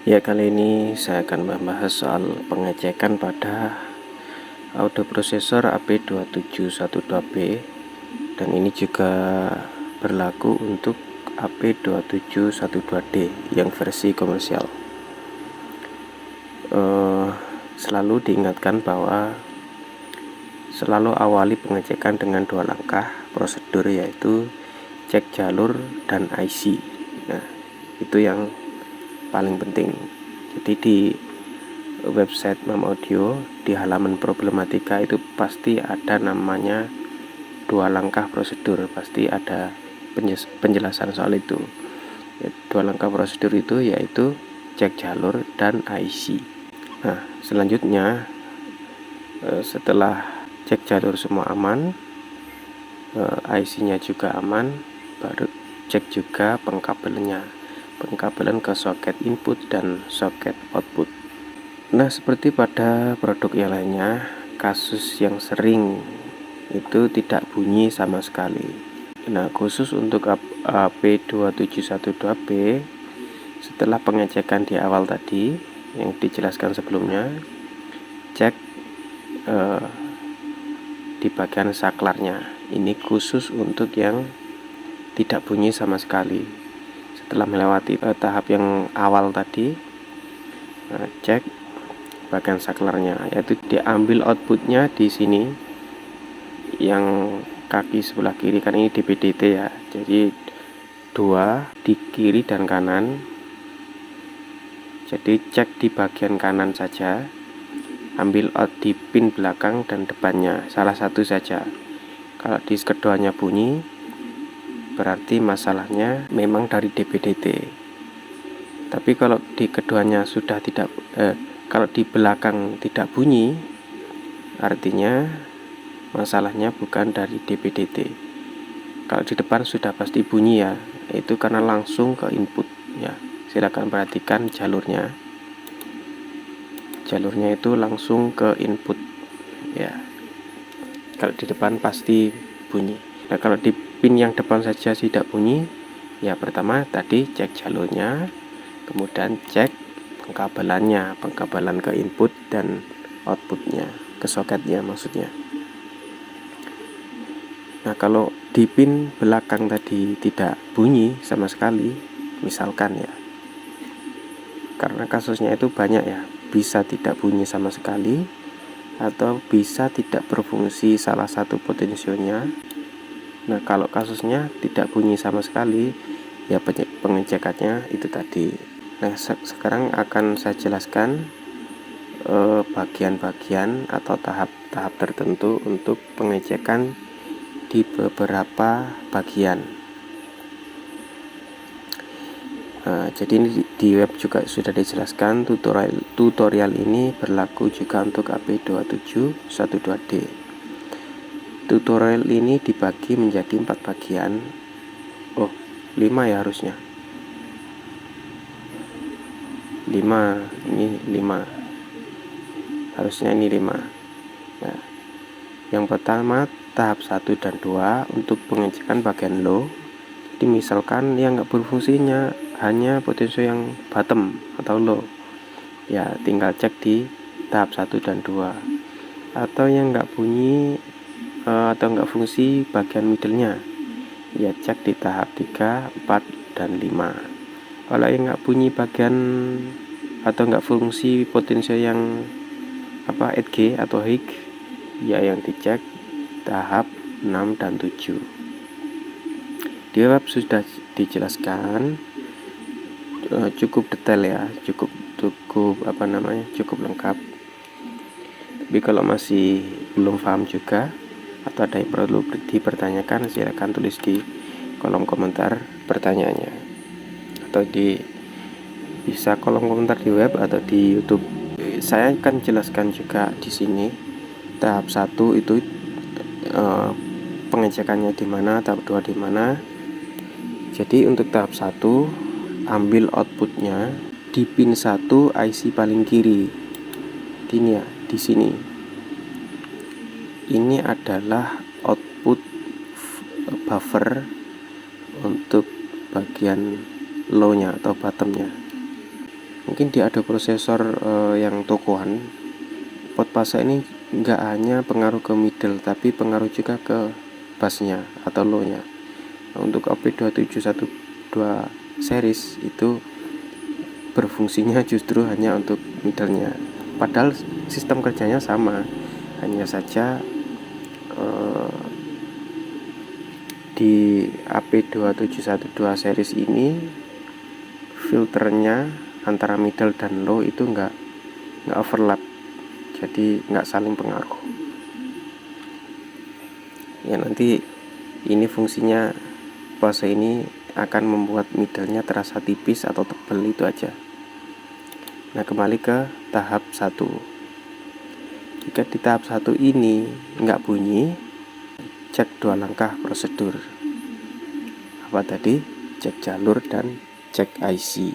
Ya, kali ini saya akan membahas soal pengecekan pada audio prosesor AP2712B, dan ini juga berlaku untuk AP2712D yang versi komersial. Selalu diingatkan bahwa selalu awali pengecekan dengan 2 langkah prosedur, yaitu cek jalur dan IC. Nah, itu yang paling penting. Jadi di website Mam Audio di halaman problematika itu pasti ada namanya 2 langkah prosedur, pasti ada penjelasan soal itu. 2 langkah prosedur itu yaitu cek jalur dan IC. Nah, selanjutnya setelah cek jalur semua aman, IC-nya juga aman, baru cek juga pengkabelan ke soket input dan soket output. Nah, seperti pada produk yang lainnya, kasus yang sering itu tidak bunyi sama sekali. Nah, khusus untuk AP2712B, setelah pengecekan di awal tadi yang dijelaskan sebelumnya, cek di bagian saklarnya. Ini khusus untuk yang tidak bunyi sama sekali. Setelah melewati tahap yang awal tadi, cek bagian saklarnya, yaitu diambil outputnya di sini, yang kaki sebelah kiri, kan ini DPDT ya, jadi 2 di kiri dan kanan. Jadi cek di bagian kanan saja, ambil out di pin belakang dan depannya, salah satu saja. Kalau di keduanya bunyi, berarti masalahnya memang dari DPDT. Tapi kalau di keduanya sudah tidak, kalau di belakang tidak bunyi, artinya masalahnya bukan dari DPDT. Kalau di depan sudah pasti bunyi ya, itu karena langsung ke input ya. Silakan perhatikan jalurnya. Jalurnya itu langsung ke input ya. Kalau di depan pasti bunyi. Nah, kalau di pin yang depan saja tidak bunyi, ya pertama tadi cek jalurnya, kemudian cek pengkabelan ke input dan outputnya, ke soketnya maksudnya. Nah, kalau di pin belakang tadi tidak bunyi sama sekali, misalkan ya, karena kasusnya itu banyak ya, bisa tidak bunyi sama sekali atau bisa tidak berfungsi salah satu potensionya. Nah, kalau kasusnya tidak bunyi sama sekali, ya pengecekannya itu tadi. Nah, sekarang akan saya jelaskan bagian-bagian atau tahap-tahap tertentu untuk pengecekan di beberapa bagian. Jadi ini di web juga sudah dijelaskan. Tutorial ini berlaku juga untuk AP2712D. Tutorial ini dibagi menjadi 4 bagian. 5 ya harusnya. 5, ini 5. Harusnya ini 5. Nah, yang pertama tahap 1 dan 2 untuk pengecekan bagian low. Jadi misalkan yang nggak berfungsinya hanya potensio yang bottom atau low, ya tinggal cek di tahap 1 dan 2. Atau yang nggak bunyi atau nggak fungsi bagian middle-nya, ya cek di tahap 3, 4, dan 5. Kalau yang nggak bunyi bagian atau nggak fungsi potensio yang 8G atau HIG, ya yang dicek tahap 6 dan 7. Di web sudah dijelaskan cukup detail ya, cukup lengkap. Tapi kalau masih belum paham juga atau ada yang perlu dipertanyakan, silakan tulis di kolom komentar pertanyaannya, atau bisa kolom komentar di web atau di YouTube. Saya akan jelaskan juga di sini tahap 1 itu pengecekannya di mana, tahap 2 di mana. Jadi untuk tahap 1, ambil outputnya di pin 1 IC paling kiri. Ini ya, di sini. Ini adalah output buffer untuk bagian low-nya atau bottom-nya. Mungkin dia ada prosesor yang tokoan. Port fase ini nggak hanya pengaruh ke middle, tapi pengaruh juga ke busnya atau low-nya. Nah, untuk AP2712 series itu berfungsinya justru hanya untuk middle-nya. Padahal sistem kerjanya sama, hanya saja di AP2712 series ini filternya antara middle dan low itu nggak overlap, jadi nggak saling pengaruh. Ya, nanti ini fungsinya fase ini akan membuat middle-nya terasa tipis atau tebal, itu aja. Nah, kembali ke tahap 1. Jika di tahap 1 ini nggak bunyi, cek 2 langkah prosedur. Apa tadi? Cek jalur dan cek IC.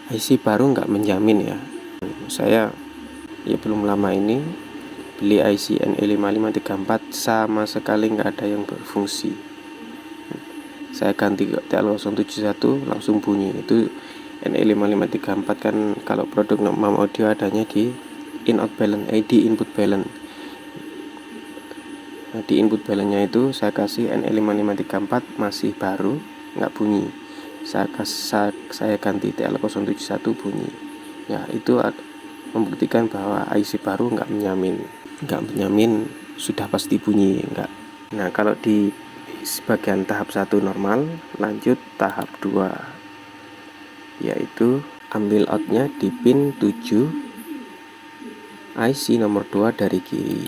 IC baru nggak menjamin ya. Saya belum lama ini beli IC NE5534, sama sekali nggak ada yang berfungsi. Saya ganti ke TL071 langsung bunyi. Itu NE5534 kan kalau produk Mam Audio adanya di in-out balance, di input balance. Nah, di input balance-nya itu saya kasih NE5534 masih baru, nggak bunyi. Saya ganti TL071 bunyi. Ya, itu membuktikan bahwa IC baru nggak menjamin sudah pasti bunyi, enggak. Nah, kalau di sebagian tahap 1 normal, lanjut tahap 2, yaitu ambil outnya di pin 7 IC nomor 2 dari kiri.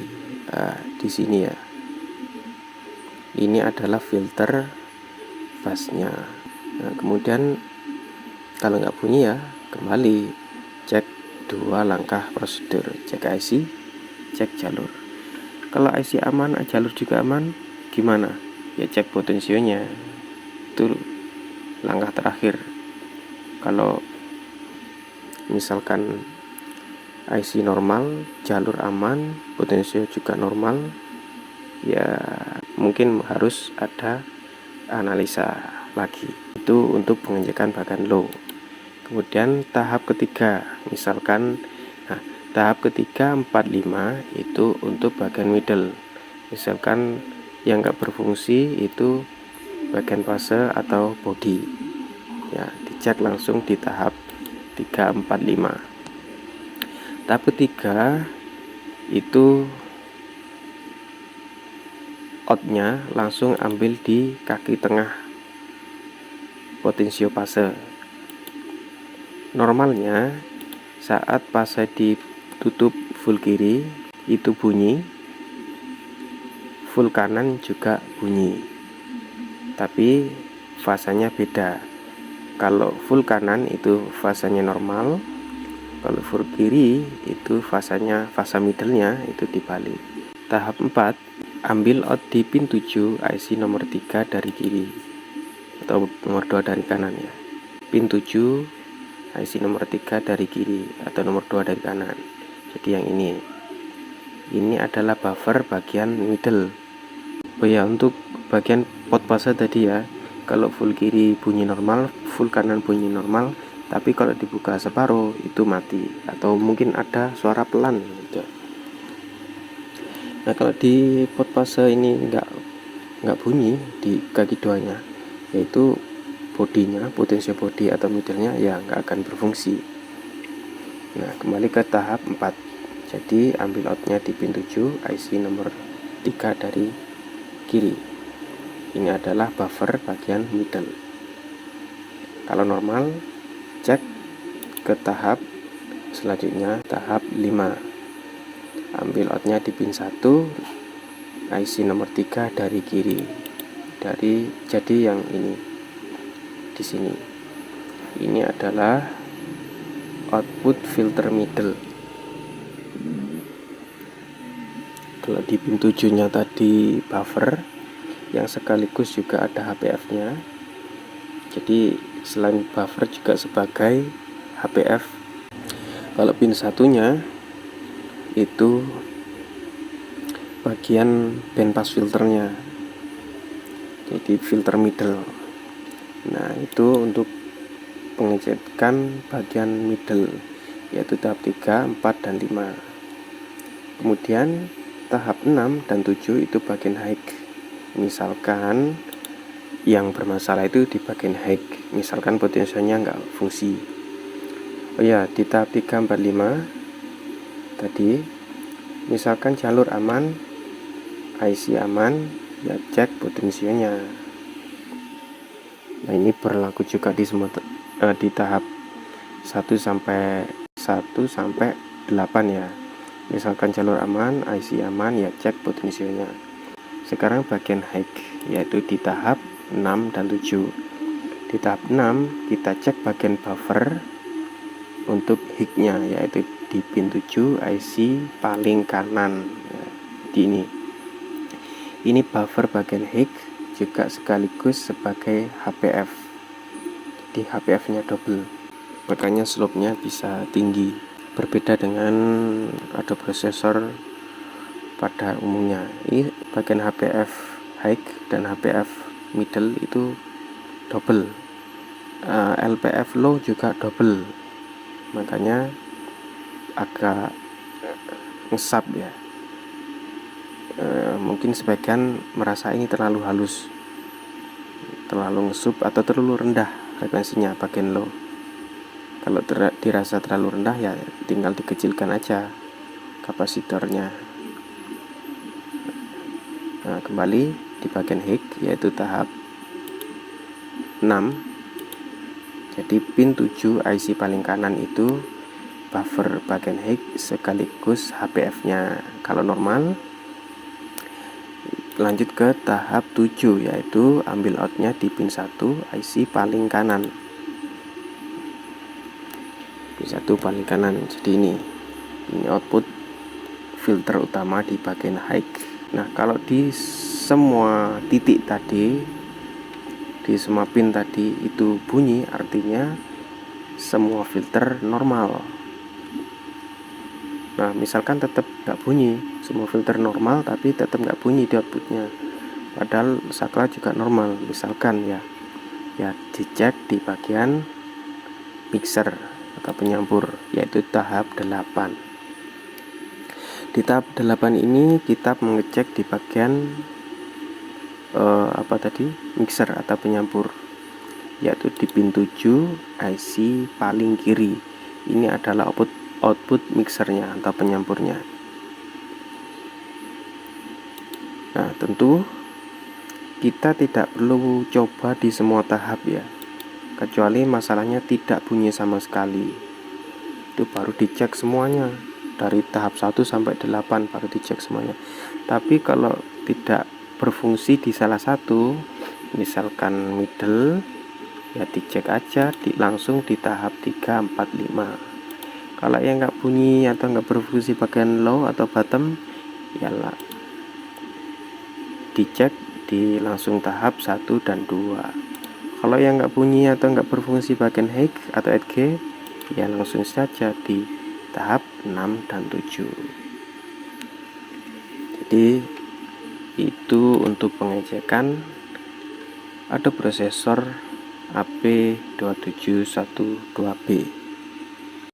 Di sini ya, ini adalah filter busnya. Nah, kemudian kalau nggak bunyi ya kembali cek 2 langkah prosedur, cek IC, cek jalur. Kalau IC aman, jalur juga aman, gimana? Ya cek potensionya. Itu langkah terakhir. Kalau misalkan IC normal, jalur aman, potensio juga normal, ya mungkin harus ada analisa lagi. Itu untuk pengecekan bagian low. Kemudian tahap ketiga, misalkan tahap ketiga 45 itu untuk bagian middle. Misalkan yang nggak berfungsi itu bagian fase atau body, ya dicek langsung di tahap 345. Tahap ketiga itu outnya langsung ambil di kaki tengah potensio fase. Normalnya saat fase ditutup full kiri itu bunyi, full kanan juga bunyi, tapi fasanya beda. Kalau full kanan itu fasanya normal, kalau full kiri itu fase middle-nya itu dibalik. Tahap 4, ambil out di pin 7 IC nomor 3 dari kiri atau nomor 2 dari kanan ya. Pin 7 IC nomor 3 dari kiri atau nomor 2 dari kanan. Jadi yang ini adalah buffer bagian middle. Oh ya, untuk bagian pot fase tadi ya, kalau full kiri bunyi normal, full kanan bunyi normal, tapi kalau dibuka separuh itu mati atau mungkin ada suara pelan gitu. Nah, kalau di pot fase ini nggak bunyi di kaki duanya, yaitu bodinya, potensio body atau middle-nya ya nggak akan berfungsi. Nah, kembali ke tahap 4. Jadi ambil outnya di pin 7 IC nomor 3 dari kiri. Ini adalah buffer bagian middle. Kalau normal, cek ke tahap selanjutnya, tahap 5. Ambil outnya di pin 1 IC nomor 3 dari kiri. Jadi yang ini di sini. Ini adalah output filter middle. Kalau di pin 7-nya tadi buffer yang sekaligus juga ada HPF-nya. Jadi selain buffer juga sebagai HPF. Kalau pin satunya itu bagian bandpass filternya, jadi filter middle. Nah, itu untuk pengecekan bagian middle, yaitu tahap 3, 4, dan 5. Kemudian tahap 6 dan 7 itu bagian high. Misalkan yang bermasalah itu di bagian high, misalkan potensialnya nggak fungsi. Oh ya, di tahap 3, 4, 5 tadi, misalkan jalur aman, IC aman, ya cek potensialnya. Nah, ini berlaku juga di semua di tahap 1 sampai 8 ya. Misalkan jalur aman, IC aman, ya cek potensialnya. Sekarang bagian high, yaitu di tahap 6 dan 7. Di tahap 6 kita cek bagian buffer untuk hignya, yaitu di pin 7 IC paling kanan ya, di ini buffer bagian hig juga sekaligus sebagai HPF. Di HPF nya double, makanya slope-nya bisa tinggi, berbeda dengan ada prosesor pada umumnya. Ini bagian HPF high dan HPF middle itu double, LPF low juga double, makanya agak ngesap ya. Mungkin sebagian merasa ini terlalu halus, terlalu ngesup, atau terlalu rendah frekuensinya bagian low. Kalau dirasa terlalu rendah ya tinggal dikecilkan aja kapasitornya. Nah, kembali di bagian high, yaitu tahap 6. Jadi pin 7 IC paling kanan itu buffer bagian high sekaligus HPF nya. Kalau normal, lanjut ke tahap 7, yaitu ambil outnya di pin 1 IC paling kanan. Pin 1 paling kanan. Jadi ini output filter utama di bagian high. Nah, kalau di semua titik tadi, di semua pin tadi itu bunyi, artinya semua filter normal. Nah, misalkan tetap nggak bunyi, semua filter normal tapi tetap nggak bunyi di outputnya, padahal saklar juga normal, misalkan ya dicek di bagian mixer atau penyampur, yaitu tahap 8. Di tahap 8 ini kita mengecek di bagian mixer atau penyampur, yaitu di pin 7 IC paling kiri. Ini adalah output mixernya atau penyampurnya. Nah, tentu kita tidak perlu coba di semua tahap ya, kecuali masalahnya tidak bunyi sama sekali. Itu baru dicek semuanya, dari tahap 1 sampai 8 baru dicek semuanya. Tapi kalau tidak berfungsi di salah satu, misalkan middle, ya dicek aja langsung di tahap 3, 4, 5. Kalau yang nggak bunyi atau nggak berfungsi bagian low atau bottom, ya lah dicek di langsung tahap 1 dan 2. Kalau yang nggak bunyi atau nggak berfungsi bagian high atau edge, ya langsung saja di tahap 6 dan 7. Jadi itu untuk pengecekan ada prosesor AP2712B.